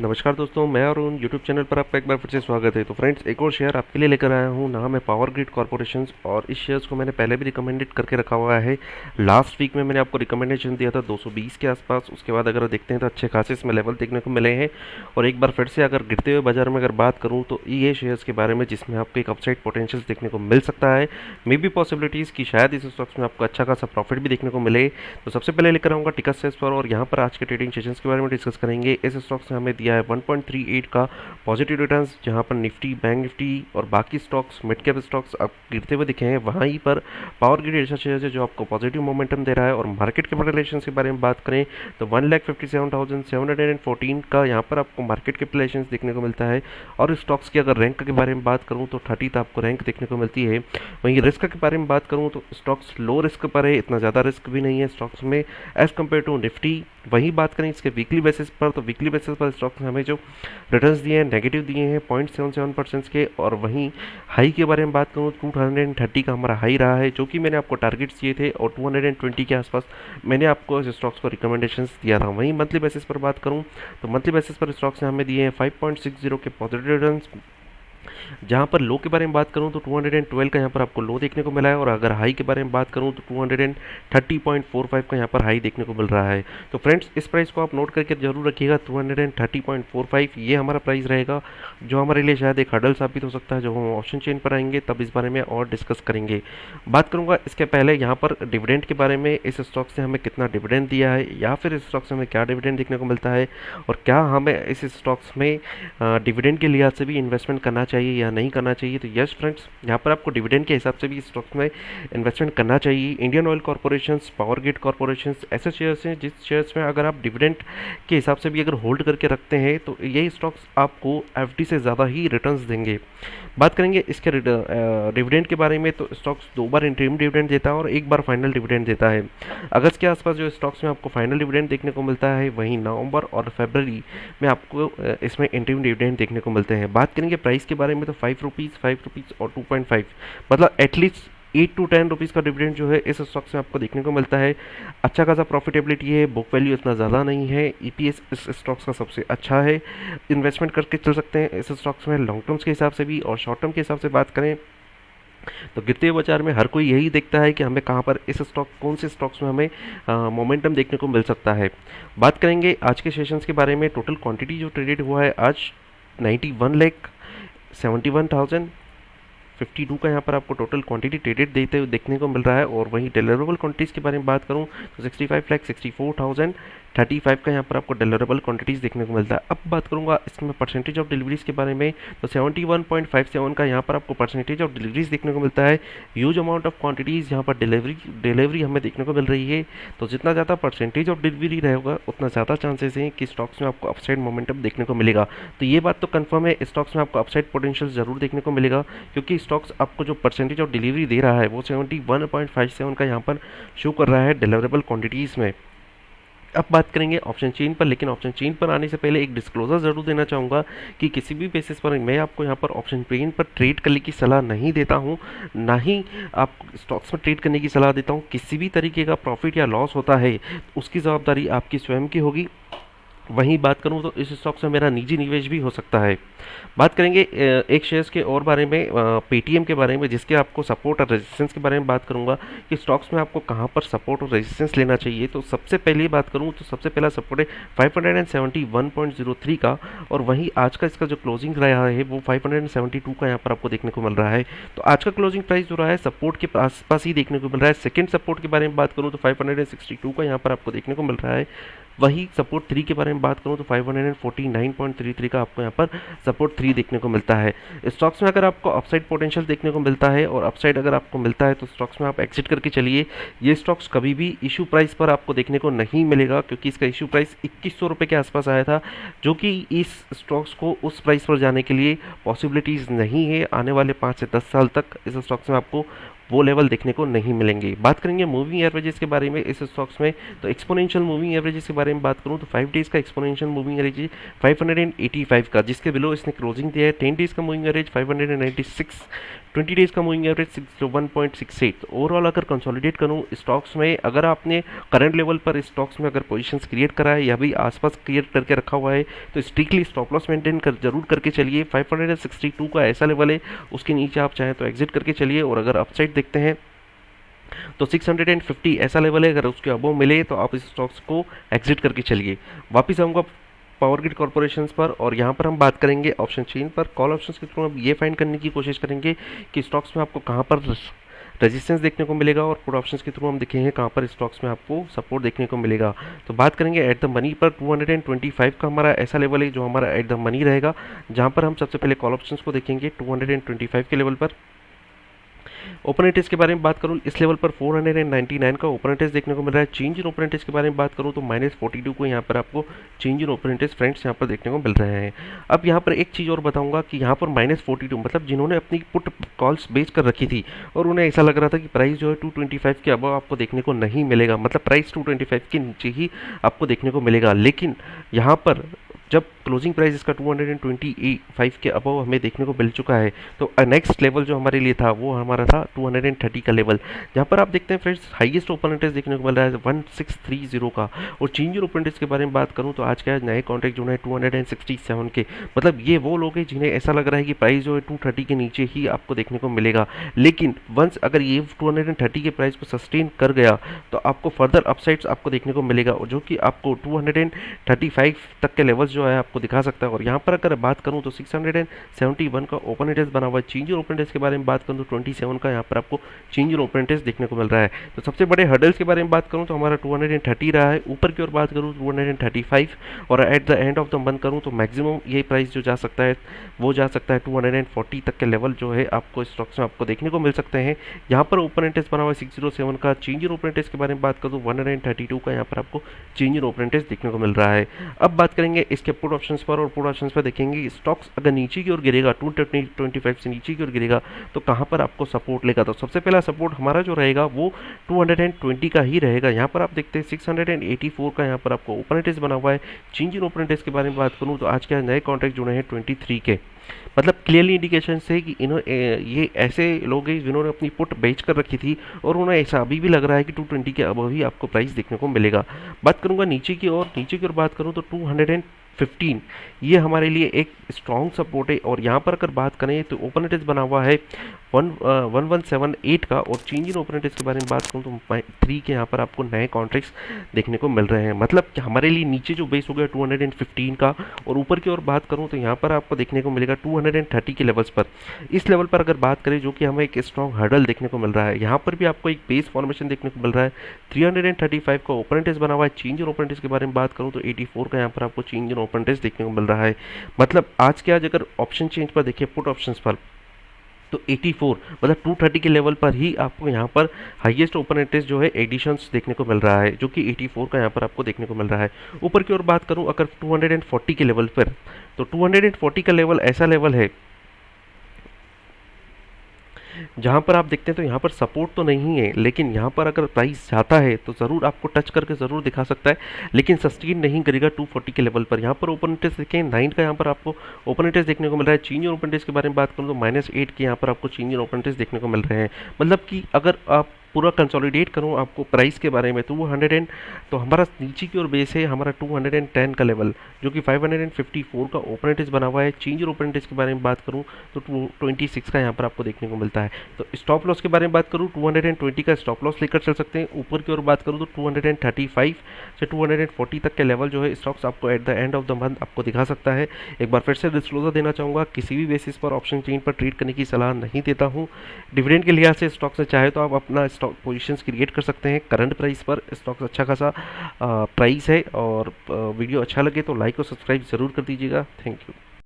नमस्कार दोस्तों, मैं अरुण यूट्यूब चैनल पर आपका एक बार फिर से स्वागत है। तो फ्रेंड्स, एक और शेयर आपके लिए लेकर आया हूँ। नाम है पावर ग्रिड कॉर्पोरेशन और इस शेयर्स को मैंने पहले भी रिकमेंडेड करके रखा हुआ है। लास्ट वीक में मैंने आपको रिकमेंडेशन दिया था 220 के आसपास। उसके बाद अगर देखते हैं तो अच्छे खासे इसमें लेवल देखने को मिले हैं। और एक बार फिर से अगर गिरते हुए बाजार में अगर बात करूँ तो ये शेयर्स के बारे में जिसमें आपको एक अपसाइड पोटेंशियल देखने को मिल सकता है। मे बी पॉसिबिलिटीज़ की शायद इस स्टॉक्स में आपको अच्छा खासा प्रॉफिट भी देखने को मिले। तो सबसे पहले लेकर आऊँगा टिकट सेल्स पर और यहाँ पर आज के ट्रेडिंग सेशंस के बारे में डिस्कस करेंगे। इस स्टॉक्स ने हमें दिया है 1.38 का पॉजिटिव रिटर्न्स, जहां पर निफ्टी, बैंक निफ्टी और बाकी स्टॉक्स, मिड कैप स्टॉक्स आप गिरते हुए दिखे हैं। वहीं पर पावर ग्रिड ऐसा शेयर है जो आपको पॉजिटिव मोमेंटम दे रहा है। और मार्केट कैपिटलाइजेशन के बारे में बात करें तो 1,57,714 का यहाँ पर आपको मार्केट कैपिटलाइजेशन देखने को मिलता है। और स्टॉक्स की अगर रैंक के बारे में बात करूँ तो 30th आपको रैंक देखने को मिलती है। वहीं रिस्क के बारे में बात करूँ तो स्टॉक्स लो रिस्क पर है, इतना ज़्यादा रिस्क भी नहीं है स्टॉक्स में एज़ कम्पेयर टू निफ्टी। वहीं बात करें इसके वीकली बेसिस पर तो वीकली बेसिस पर स्टॉक्स ने हमें जो रिटर्न्स दिए हैं नेगेटिव दिए हैं 0.77% के। और वहीं हाई के बारे में बात करूँ तो 230 का हमारा हाई रहा है, जो कि मैंने आपको टारगेट्स दिए थे। और 220 के आसपास मैंने आपको इस स्टॉक्स को रिकमेंडेशंस दिया था। वहीं मंथली बेसिस पर बात करूँ तो मंथली बेसिस पर स्टॉक्स ने हमें दिए हैं 5.60 के पॉजिटिव रिटर्न्स। जहाँ पर लो के बारे में बात करूँ तो 212 का यहाँ पर आपको लो देखने को मिला है। और अगर हाई के बारे में बात करूँ तो 230.45 का यहाँ पर हाई देखने को मिल रहा है। तो फ्रेंड्स, इस प्राइस को आप नोट करके जरूर रखिएगा। 230.45 ये हमारा प्राइस रहेगा, जो हमारे लिए शायद एक हर्डल साबित हो सकता है। जब हम ऑप्शन चेन पर आएंगे तब इस बारे में और डिस्कस करेंगे। बात करूँगा इसके पहले यहाँ पर डिविडेंड के बारे में, इस स्टॉक से हमें कितना डिविडेंड दिया है या फिर इस स्टॉक से हमें क्या डिविडेंड देखने को मिलता है, और क्या हमें इस स्टॉक्स में डिविडेंड के लिहाज से भी इन्वेस्टमेंट करना चाहिए या नहीं करना चाहिए। तो यस फ्रेंड्स, यहाँ पर आपको डिविडेंड के हिसाब से भी स्टॉक्स में इन्वेस्टमेंट करना चाहिए। Indian oil corporation, power grid corporation ऐसे शेयर्स हैं जिस शेयर्स में अगर आप डिविडेंड के हिसाब से भी अगर होल्ड करके रखते हैं तो ये स्टॉक्स आपको एफडी से ज़्यादा ही रिटर्न्स देंगे। बात करेंगे इसके डिविडेंड के बारे में तो स्टॉक्स 2 बार इंटरिम डिविडेंड देता है और 1 बार फाइनल डिविडेंड देता है। अगस्त के आसपास जो स्टॉक्स में आपको फाइनल डिविडेंड देखने को मिलता है, वहीं नवंबर और फरवरी में आपको इसमें इंटरिम डिविडेंड देखने को मिलते हैं। बात करेंगे प्राइस के बारे में तो 5 रुपीज़, 5 रुपीज़ और 2.5, मतलब एटलीस्ट 8 to 10 रुपीज़ का डिविडेंड जो है इस स्टॉक से आपको देखने को मिलता है। अच्छा खासा प्रॉफिटेबिलिटी है, बुक वैल्यू इतना ज़्यादा नहीं है, ईपीएस इस स्टॉक्स का सबसे अच्छा है। इन्वेस्टमेंट करके चल सकते हैं इस स्टॉक्स में लॉन्ग टर्म्स के हिसाब से भी। और शॉर्ट टर्म के हिसाब से बात करें तो गिरते हुए बाजार में हर कोई यही देखता है कि हमें कहाँ पर इस स्टॉक, कौन से स्टॉक्स में हमें मोमेंटम देखने को मिल सकता है। बात करेंगे आज के सेशंस के बारे में। टोटल क्वांटिटी जो ट्रेडेड हुआ है आज 91,71,052 का यहाँ पर आपको टोटल क्वांटिटी ट्रेडेड देते हुए देखने को मिल रहा है। और वहीं डिलीवरेबल क्वांटिटीज़ के बारे में बात करूँ तो 65,64,035 का यहाँ पर आपको डिलीवरेबल क्वांटिटीज़ देखने को मिलता है। अब बात करूँगा इसमें परसेंटेज ऑफ डिलीवरीज़ के बारे में तो 71.57 का यहाँ पर आपको परसेंटेज ऑफ डिलीवरीज़ देखने को मिलता है। ह्यूज अमाउंट ऑफ क्वांटिटीज़ यहाँ पर डिलीवरी हमें देखने को मिल रही है। तो जितना ज़्यादा परसेंटेज ऑफ डिलीवरी रहेगा उतना ज़्यादा चांसेस हैं कि स्टॉक्स में आपको अपसाइड मोमेंटम देखने को मिलेगा। तो ये बात तो कंफर्म है, स्टॉक्स में आपको अपसाइड पोटेंशियल ज़रूर देखने को मिलेगा, क्योंकि स्टॉक्स आपको जो परसेंटेज ऑफ डिलीवरी दे रहा है वो 71.57 का यहाँ पर शो कर रहा है डिलीवरेबल क्वांटिटीज़ में। अब बात करेंगे ऑप्शन चेन पर, लेकिन ऑप्शन चेन पर आने से पहले एक डिस्क्लोजर ज़रूर देना चाहूँगा कि किसी भी बेसिस पर मैं आपको यहाँ पर ऑप्शन चेन पर ट्रेड करने की सलाह नहीं देता हूँ, ना ही आप स्टॉक्स में ट्रेड करने की सलाह देता हूँ। किसी भी तरीके का प्रॉफिट या लॉस होता है उसकी जवाबदारी आपकी स्वयं की होगी। वहीं बात करूं तो इस स्टॉक से मेरा निजी निवेश भी हो सकता है। बात करेंगे एक शेयर्स के और बारे में, पेटीएम के बारे में, जिसके आपको सपोर्ट और रेजिस्टेंस के बारे में बात करूंगा कि स्टॉक्स में आपको कहां पर सपोर्ट और रेजिस्टेंस लेना चाहिए। तो सबसे पहले बात करूं तो सबसे पहला सपोर्ट है 571.03 का। और वहीं आज का इसका जो क्लोजिंग रहा है वो 572 का यहाँ पर आपको देखने को मिल रहा है। तो आज का क्लोजिंग प्राइस जो रहा है सपोर्ट के आसपास ही देखने को मिल रहा है। सेकेंड सपोर्ट के बारे में बात करूँ तो 562 का यहाँ पर आपको देखने को मिल रहा है। वही सपोर्ट 3 के बारे में बात करूं तो 549.33 का आपको यहाँ पर सपोर्ट 3 देखने को मिलता है। स्टॉक्स में अगर आपको अपसाइड पोटेंशियल देखने को मिलता है और अपसाइड अगर आपको मिलता है तो स्टॉक्स में आप एग्जिट करके चलिए। ये स्टॉक्स कभी भी इशू प्राइस पर आपको देखने को नहीं मिलेगा, क्योंकि इसका इशू प्राइस 2100 रुपये के आसपास आया था, जो कि इस स्टॉक्स को उस प्राइस पर जाने के लिए पॉसिबिलिटीज़ नहीं है। आने वाले 5 से 10 साल तक इस स्टॉक्स में आपको वो लेवल देखने को नहीं मिलेंगे। बात करेंगे मूविंग एवरेजेस के बारे में इस स्टॉक्स में, तो एक्सपोनेंशियल मूविंग एवरेजेस के बारे में बात करूँ तो 5 डेज़ का एक्सपोनेंशियल मूविंग एवरेज 585 का, जिसके बिलो इसने क्लोजिंग दिया है। 10 डेज़ का मूविंग एवरेज 596, 20 डेज़ का मूविंग एवरेज 1.68। ओवरऑल अगर कंसोलिडेट करूँ स्टॉक्स में, अगर आपने करंट लेवल पर स्टॉक्स में अगर पोजीशंस क्रिएट करा है या भी आसपास क्रिएट करके रखा हुआ है तो स्ट्रिक्टली स्टॉप लॉस मेंटेन कर जरूर करके चलिए। 562 का ऐसा लेवल है, उसके नीचे आप चाहें तो एग्जिट करके चलिए। और अगर अपसाइड देखते हैं तो 650 ऐसा लेवल है, अगर उसके अबव मिले तो आप इस स्टॉक्स को एग्जिट करके चलिए। वापिस आऊँगा पावर ग्रिड कॉर्पोरेशन पर, और यहाँ पर हम बात करेंगे ऑप्शन चेन पर। कॉल ऑप्शंस के थ्रू हम ये फाइंड करने की कोशिश करेंगे कि स्टॉक्स में आपको कहाँ पर रेजिस्टेंस देखने को मिलेगा, और पुट ऑप्शंस के थ्रू हम देखेंगे कहाँ पर स्टॉक्स में आपको सपोर्ट देखने को मिलेगा। तो बात करेंगे एट द मनी पर 225 का हमारा ऐसा लेवल है जो हमारा एट द मनी रहेगा, जहाँ पर हम सबसे पहले कॉल ऑप्शंस को देखेंगे 225 के लेवल पर। ओपन इंटरेस्ट के बारे में बात करूँ, इस लेवल पर 499 का ओपन इंटरेस्ट देखने को मिल रहा है। चेंज इन ओपन इंटरेस्ट के बारे में बात करूँ तो -42 को यहाँ पर आपको change in open interest friends यहाँ पर देखने को मिल रहे हैं। अब यहाँ पर एक चीज़ और बताऊंगा कि यहाँ पर -42 मतलब जिन्होंने अपनी पुट कॉल्स बेच कर रखी थी और उन्हें ऐसा लग रहा था कि प्राइस जो है 225 के अबव आपको देखने को नहीं मिलेगा, मतलब प्राइस 225 के नीचे ही आपको देखने को मिलेगा। लेकिन यहाँ पर जब क्लोजिंग प्राइस इसका 225 के अबव हमें देखने को मिल चुका है, तो नेक्स्ट लेवल जो हमारे लिए था वो हमारा था 230 का लेवल, जहाँ पर आप देखते हैं फ्रेंड्स हाईएस्ट ओपन इंटरेस्ट देखने को मिल रहा है 1630 का। और चेंज इन ओपन इंटरेस्ट के बारे में बात करूँ तो आज के आज नए कॉन्ट्रैक्ट जो है 267 के, मतलब ये वो लोग हैं जिन्हें ऐसा लग रहा है कि प्राइस जो है 230 के नीचे ही आपको देखने को मिलेगा। लेकिन वंस अगर ये 230 के प्राइस को सस्टेन कर गया तो आपको फर्दर अपसाइड्स आपको देखने को मिलेगा, जो कि आपको 235 तक के लेवल्स जो है आपको दिखा सकता है। और यहाँ पर अगर बात करूँ तो 671 का ओपन इंटरेस्ट बना हुआ है। चेंज इन ओपन इंटरेस्ट के बारे में बात करूँ तो 27 का यहाँ पर आपको चेंज इन ओपन इंटरेस्ट देखने को मिल रहा है। तो सबसे बड़े हर्डल्स के बारे में बात करूँ तो हमारा 230 रहा है, ऊपर की ओर बात करूँ 235, और at the end of the month करूँ तो मैक्सिमम ये प्राइस जो जा सकता है वो जा सकता है 240 तक के लेवल जो है आपको स्टॉक्स में आपको देखने को मिल सकते हैं। यहाँ पर ओपन इंटरेस्ट बना हुआ है 607 का। चेंज इन ओपन इंटरेस्ट के बारे में बात करूँ तो 132 का यहाँ पर आपको चेंज इन ओपन इंटरेस्ट देखने को मिल रहा है। अब बात करेंगे इसके पुट ऑप्शंस पर, और पुट ऑप्शंस पर देखेंगे स्टॉक्स अगर नीचे की ओर गिरेगा 225 से नीचे की ओर गिरेगा तो कहां पर आपको सपोर्ट लेगा। तो सबसे पहला सपोर्ट हमारा जो रहेगा वो 220 का ही रहेगा। यहां पर आप देखते हैं 684 का यहां पर आपको ओपन इंटरेस्ट बना हुआ है। चेंज इन ओपन इंटरेस्ट के बारे में बात करूं तो आज के नए कॉन्ट्रैक्ट जुड़े हैं 23 के, मतलब क्लियरली इंडिकेशन है कि ये ऐसे लोग हैं जिन्होंने अपनी पुट बेच कर रखी थी और उन्हें ऐसा अभी भी लग रहा है कि 220 के अबव ही आपको प्राइस देखने को मिलेगा। बात करूंगा नीचे की ओर बात करूं तो 215 ये हमारे लिए एक स्ट्रॉन्ग सपोर्ट है। और यहाँ पर अगर बात करें तो ओपन इंटरेस्ट बना हुआ है 1178 का, और चेंज इन ओपन इंटरेस्ट के बारे में बात करूँ तो 3 के यहाँ पर आपको नए कॉन्ट्रैक्ट्स देखने को मिल रहे हैं। मतलब कि हमारे लिए नीचे जो बेस हो गया 215 का, और ऊपर की ओर बात करूँ तो यहाँ पर आपको देखने को मिलेगा 230 के लेवल्स पर। इस लेवल पर अगर बात करें जो कि हमें एक स्ट्रॉन्ग हर्डल देखने को मिल रहा है, यहाँ पर भी आपको एक बेस फॉर्मेशन देखने को मिल रहा है। 335 का ओपन इंटरेस्ट बना हुआ है। चेंज इन ओपन इंटरेस्ट के बारे में बात करूँ तो 84 का यहाँ पर आपको चेंज इन ओपन इंटरेस्ट देखने को मिल रहा है। मतलब आज के आज अगर ऑप्शन चेंज पर देखिए पुट ऑप्शंस पर तो 84 मतलब 230 के लेवल पर ही आपको यहाँ पर हाईएस्ट ओपन इंटरेस्ट जो है एडिशंस देखने को मिल रहा है, जो कि 84 का यहाँ पर आपको देखने को मिल रहा है। ऊपर की ओर बात करूँ अगर 240 के लेवल पर, तो 240 का लेवल ऐसा लेवल है जहाँ पर आप देखते हैं तो यहाँ पर सपोर्ट तो नहीं है, लेकिन यहाँ पर अगर प्राइस जाता है तो ज़रूर आपको टच करके ज़रूर दिखा सकता है, लेकिन सस्टेन नहीं करेगा 240 के लेवल पर। यहाँ पर ओपन इंटरेस्ट देखें 9 का यहाँ पर आपको ओपन इंटरेस्ट देखने को मिल रहा है। चेंज इन ओपन इंटरेस्ट के बारे में बात करूँ तो -8 के यहाँ पर आपको चेंज इन ओपन इंटरेस्ट देखने को मिल रहे हैं। मतलब कि अगर आप पूरा कंसोलिडेट करूँ आपको प्राइस के बारे में तो वो 100 तो हमारा नीचे की ओर बेस है हमारा 210 का लेवल, जो कि 554 का ओपन इंटरेस्ट बना हुआ है। चेंज इन ओपन इंटरेस्ट के बारे में बात करूँ तो 26 का यहाँ पर आपको देखने को मिलता है। तो स्टॉप लॉस के बारे में बात करूँ 220 का स्टॉप लॉस लेकर चल सकते हैं। ऊपर की ओर बात करूँ तो 235 से 240 तक के लेवल जो है स्टॉक्स आपको at the end of the month आपको दिखा सकता है। एक बार फिर से डिस्क्लोजर देना चाहूँगा, किसी भी बेसिस पर ऑप्शन चेन पर ट्रेड करने की सलाह नहीं देता हूँ। डिविडेंड के लिहाज से स्टॉक से चाहे तो आप अपना स्टॉक पोजीशंस क्रिएट कर सकते हैं। करंट प्राइस पर स्टॉक्स अच्छा खासा प्राइस है, और वीडियो अच्छा लगे तो लाइक और सब्सक्राइब ज़रूर कर दीजिएगा। Thank you.